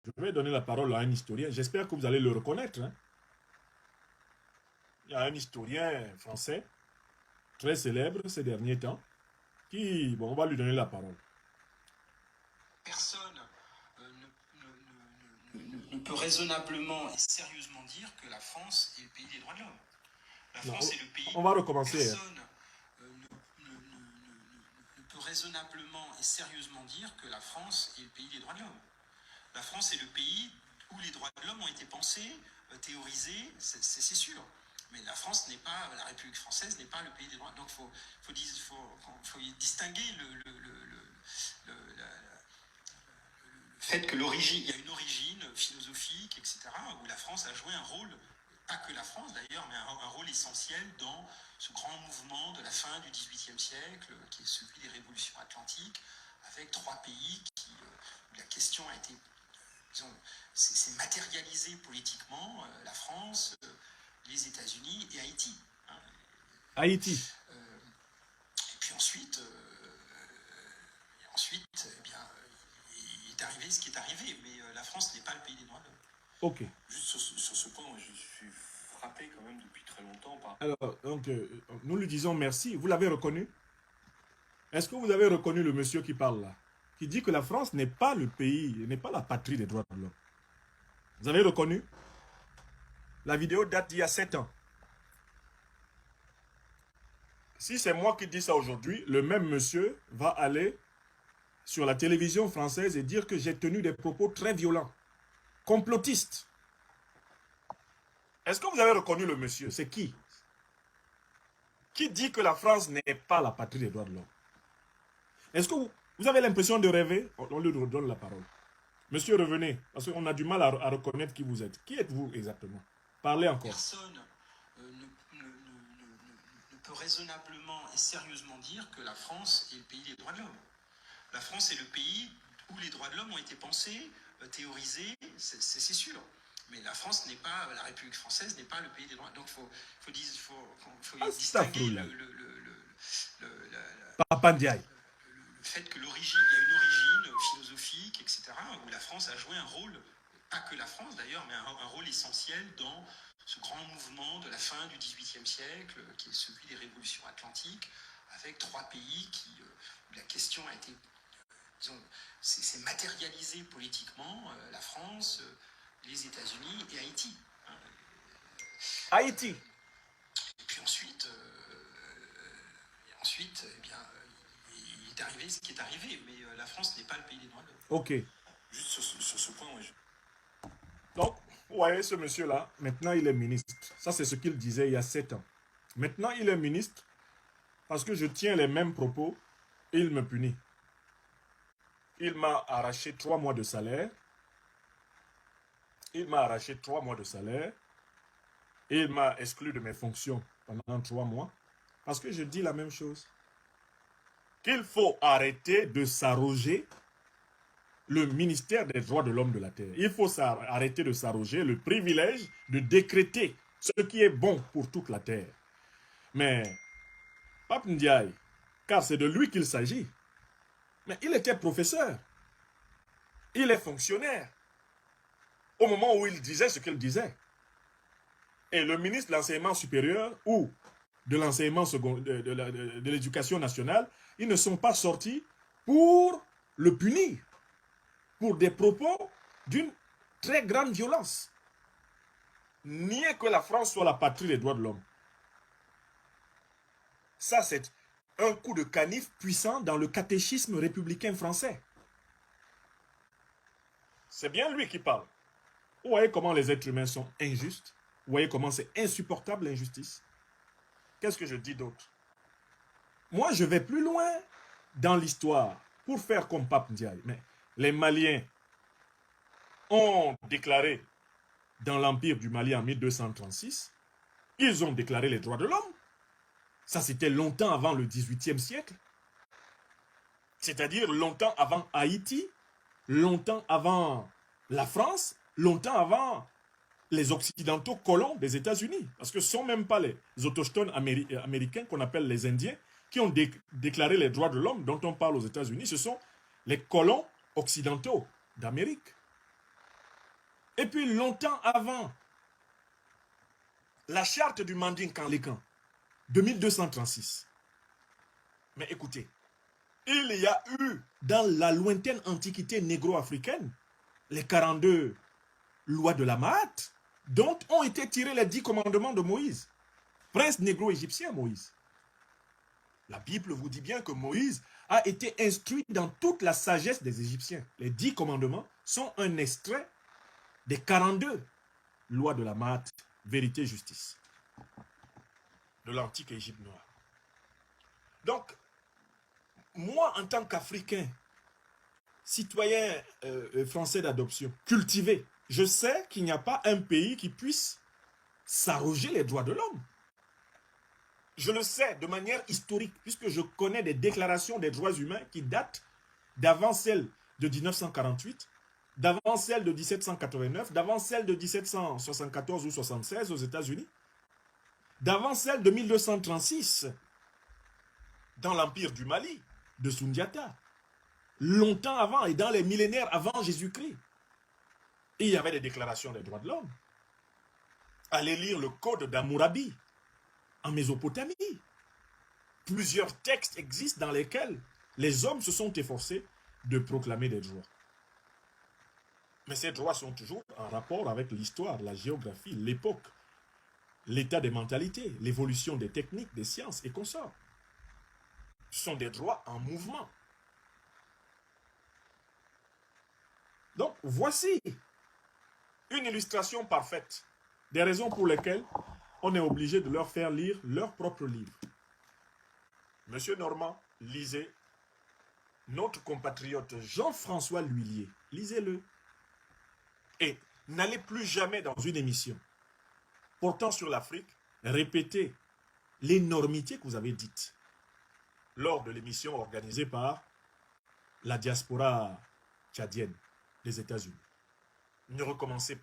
Je vais donner la parole à un historien. J'espère que vous allez le reconnaître, hein. Il y a un historien français, très célèbre ces derniers temps, qui, bon, on va lui donner la parole. Personne ne peut raisonnablement et sérieusement dire que la France est le pays des droits de l'homme. La France est le pays... On va recommencer. Personne ne peut raisonnablement et sérieusement dire que la France est le pays des droits de l'homme. La France est le pays où les droits de l'homme ont été pensés, théorisés, c'est sûr. Mais la France n'est pas, la République française n'est pas le pays des droits. Donc il faut distinguer le fait que l'origine, il y a une origine philosophique, etc., où la France a joué un rôle, pas que la France d'ailleurs, mais un rôle essentiel dans ce grand mouvement de la fin du XVIIIe siècle, qui est celui des révolutions atlantiques, avec trois pays où la question a été, disons, c'est matérialisé politiquement, la France, les États-Unis et Haïti. Hein. Haïti. Et puis ensuite, eh bien, il est arrivé ce qui est arrivé, mais la France n'est pas le pays des droits de l'homme. Ok. Juste sur ce point, moi, je suis frappé quand même depuis très longtemps par... Alors, donc, nous lui disons merci. Vous l'avez reconnu? Est-ce que vous avez reconnu le monsieur qui parle là? Qui dit que la France n'est pas le pays, n'est pas la patrie des droits de l'homme. Vous avez reconnu? La vidéo date d'il y a 7 ans. Si c'est moi qui dis ça aujourd'hui, le même monsieur va aller sur la télévision française et dire que j'ai tenu des propos très violents, complotistes. Est-ce que vous avez reconnu le monsieur? C'est qui? Qui dit que la France n'est pas la patrie des droits de l'homme? Est-ce que vous avez l'impression de rêver? On lui redonne la parole. Monsieur, revenez, parce qu'on a du mal à reconnaître qui vous êtes. Qui êtes-vous exactement? Parlez encore. Personne ne peut raisonnablement et sérieusement dire que la France est le pays des droits de l'homme. La France est le pays où les droits de l'homme ont été pensés, théorisés, c'est sûr. Mais la France n'est pas, la République française n'est pas le pays des droits. Donc il faut distinguer le fait que l'origine, il y a une origine philosophique, etc., où la France a joué un rôle, pas que la France d'ailleurs, mais un rôle essentiel dans ce grand mouvement de la fin du XVIIIe siècle, qui est celui des révolutions atlantiques, avec trois pays où la question a été, disons, c'est matérialisé politiquement, la France, les États-Unis et Haïti. Hein. Haïti. Et puis ensuite, eh bien, il est arrivé ce qui est arrivé, mais la France n'est pas le pays des droits de l'homme. Ok. Juste sur ce point, oui. Donc, vous voyez ce monsieur-là, maintenant il est ministre. Ça, c'est ce qu'il disait il y a 7 ans. Maintenant, il est ministre parce que je tiens les mêmes propos et il me punit. Il m'a arraché 3 mois de salaire. Il m'a arraché 3 mois de salaire. Et il m'a exclu de mes fonctions pendant 3 mois. Parce que je dis la même chose. Qu'il faut arrêter de s'arroger le ministère des droits de l'homme de la Terre. Il faut arrêter de s'arroger le privilège de décréter ce qui est bon pour toute la Terre. Mais, Pape Ndiaye, car c'est de lui qu'il s'agit, mais il était professeur. Il est fonctionnaire. Au moment où il disait ce qu'il disait. Et le ministre de l'enseignement supérieur ou de l'enseignement de l'éducation nationale, ils ne sont pas sortis pour le punir. Pour des propos d'une très grande violence. Nier que la France soit la patrie des droits de l'homme. Ça, c'est un coup de canif puissant dans le catéchisme républicain français. C'est bien lui qui parle. Vous voyez comment les êtres humains sont injustes? Vous voyez comment c'est insupportable l'injustice? Qu'est-ce que je dis d'autre? Moi, je vais plus loin dans l'histoire pour faire comme Pape Ndiaye. Mais les Maliens ont déclaré dans l'Empire du Mali en 1236, ils ont déclaré les droits de l'homme. Ça, c'était longtemps avant le XVIIIe siècle. C'est-à-dire longtemps avant Haïti, longtemps avant la France, longtemps avant les Occidentaux colons des États-Unis. Parce que ce ne sont même pas les autochtones américains qu'on appelle les Indiens qui ont déclaré les droits de l'homme dont on parle aux États-Unis. Ce sont les colons occidentaux d'Amérique. Et puis longtemps avant, la charte du Manding Kanlekan de 1236. Mais écoutez, il y a eu dans la lointaine antiquité négro-africaine les 42 lois de la Mahat, dont ont été tirés les 10 commandements de Moïse, prince négro-égyptien Moïse. La Bible vous dit bien que Moïse a été instruit dans toute la sagesse des Égyptiens. Les 10 commandements sont un extrait des 42 lois de la Mahat, vérité, justice, de l'antique Égypte noire. Donc, moi, en tant qu'Africain, citoyen français d'adoption, cultivé, je sais qu'il n'y a pas un pays qui puisse s'arroger les droits de l'homme. Je le sais de manière historique, puisque je connais des déclarations des droits humains qui datent d'avant celle de 1948, d'avant celle de 1789, d'avant celle de 1774 ou 76 aux États-Unis, d'avant celle de 1236 dans l'Empire du Mali, de Sundiata, longtemps avant et dans les millénaires avant Jésus-Christ. Il y avait des déclarations des droits de l'homme. Allez lire le Code d'Hammurabi en Mésopotamie. Plusieurs textes existent dans lesquels les hommes se sont efforcés de proclamer des droits. Mais ces droits sont toujours en rapport avec l'histoire, la géographie, l'époque, l'état des mentalités, l'évolution des techniques, des sciences et consorts. Ce sont des droits en mouvement. Donc, voici une illustration parfaite des raisons pour lesquelles on est obligé de leur faire lire leur propre livre. Monsieur Normand, lisez notre compatriote Jean-François L'Huillier. Lisez-le. Et n'allez plus jamais dans une émission portant sur l'Afrique répéter l'énormité que vous avez dite lors de l'émission organisée par la diaspora tchadienne des États-Unis. Ne recommencez plus.